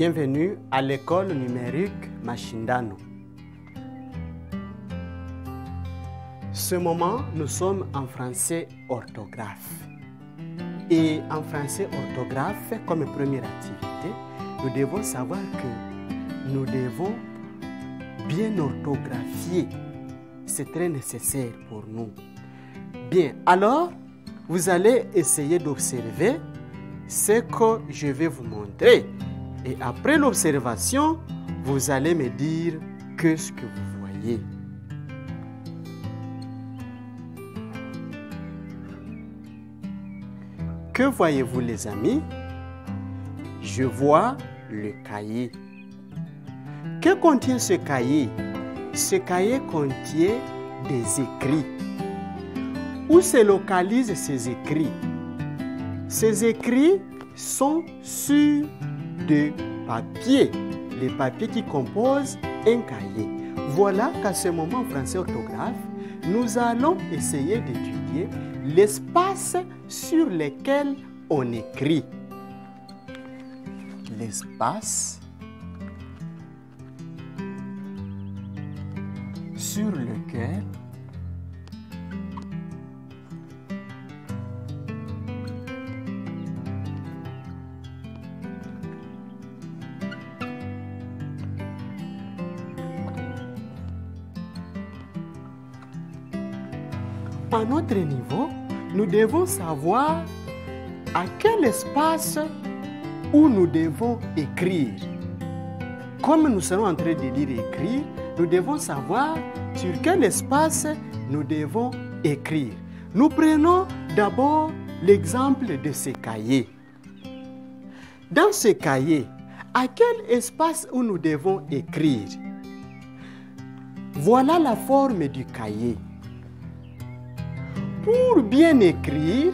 Bienvenue à l'école numérique Mashindano. Ce moment, nous sommes en français orthographe. Et en français orthographe, comme première activité, nous devons savoir que nous devons bien orthographier. C'est très nécessaire pour nous. Bien, alors, vous allez essayer d'observer ce que je vais vous montrer. Et après l'observation, vous allez me dire ce que vous voyez. Que voyez-vous les amis? Je vois le cahier. Que contient ce cahier? Ce cahier contient des écrits. Où se localisent ces écrits? Ces écrits sont sur de papier, les papiers qui composent un cahier. Voilà qu'à ce moment, en français orthographe, nous allons essayer d'étudier l'espace sur lequel on écrit. L'espace sur lequel à notre niveau, nous devons savoir à quel espace où nous devons écrire. Comme nous serons en train de lire et écrire, nous devons savoir sur quel espace nous devons écrire. Nous prenons d'abord l'exemple de ce cahier. Dans ce cahier, à quel espace où nous devons écrire? Voilà la forme du cahier. Pour bien écrire,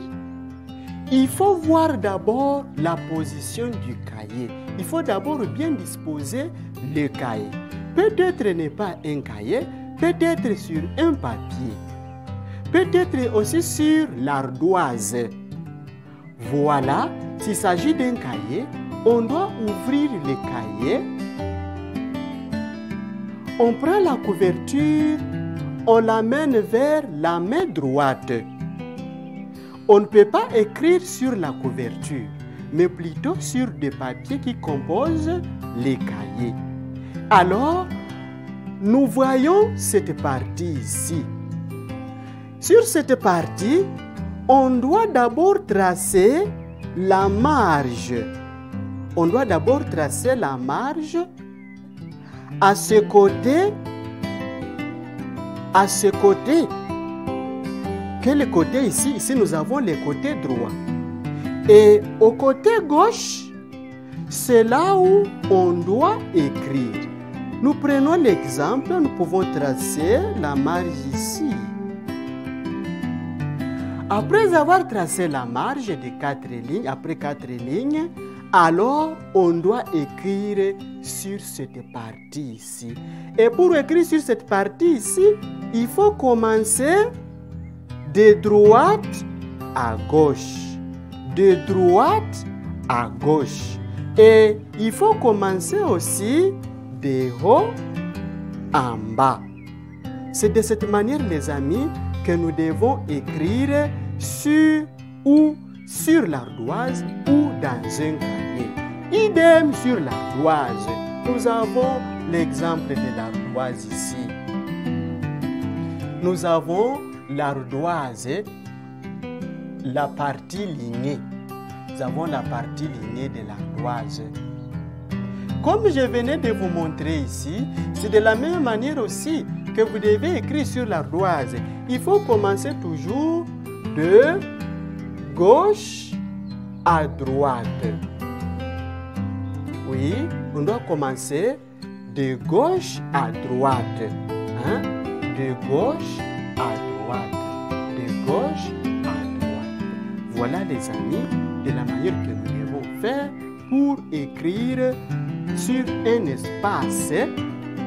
il faut voir d'abord la position du cahier. Il faut d'abord bien disposer le cahier. Peut-être n'est pas un cahier, peut-être sur un papier. Peut-être aussi sur l'ardoise. Voilà, s'il s'agit d'un cahier, on doit ouvrir le cahier. On prend la couverture. On l'amène vers la main droite. On ne peut pas écrire sur la couverture, mais plutôt sur des papiers qui composent les cahiers. Alors, nous voyons cette partie ici. Sur cette partie, on doit d'abord tracer la marge. On doit d'abord tracer la marge à ce côté. À ce côté, quel côté ici? Ici, nous avons le côté droit. Et au côté gauche, c'est là où on doit écrire. Nous prenons l'exemple, nous pouvons tracer la marge ici. Après avoir tracé la marge de 4 lignes, après 4 lignes, alors on doit écrire sur cette partie ici. Et pour écrire sur cette partie ici, il faut commencer de droite à gauche. De droite à gauche. Et il faut commencer aussi de haut en bas. C'est de cette manière, les amis, que nous devons écrire sur l'ardoise ou dans un cahier. Idem sur l'ardoise. Nous avons l'exemple de l'ardoise ici. Nous avons l'ardoise, la partie lignée. Nous avons la partie lignée de l'ardoise. Comme je venais de vous montrer ici, c'est de la même manière aussi que vous devez écrire sur l'ardoise. Il faut commencer toujours de gauche à droite. Oui, on doit commencer de gauche à droite. Hein? De gauche à droite. De gauche à droite. Voilà les amis, de la manière que nous devons faire pour écrire sur un espace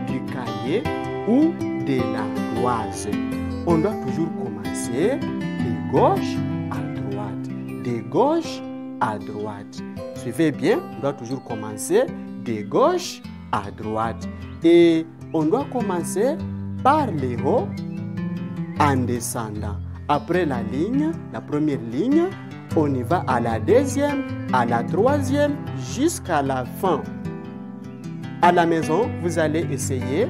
du cahier ou de l'ardoise. On doit toujours commencer de gauche à droite. De gauche à droite. Suivez bien, on doit toujours commencer de gauche à droite. Et on doit commencer par le haut en descendant. Après la ligne, la première ligne, on y va à la deuxième, à la troisième, jusqu'à la fin. À la maison, vous allez essayer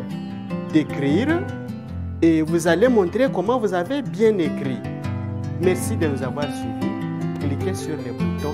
d'écrire et vous allez montrer comment vous avez bien écrit. Merci de nous avoir suivis. Cliquez sur le bouton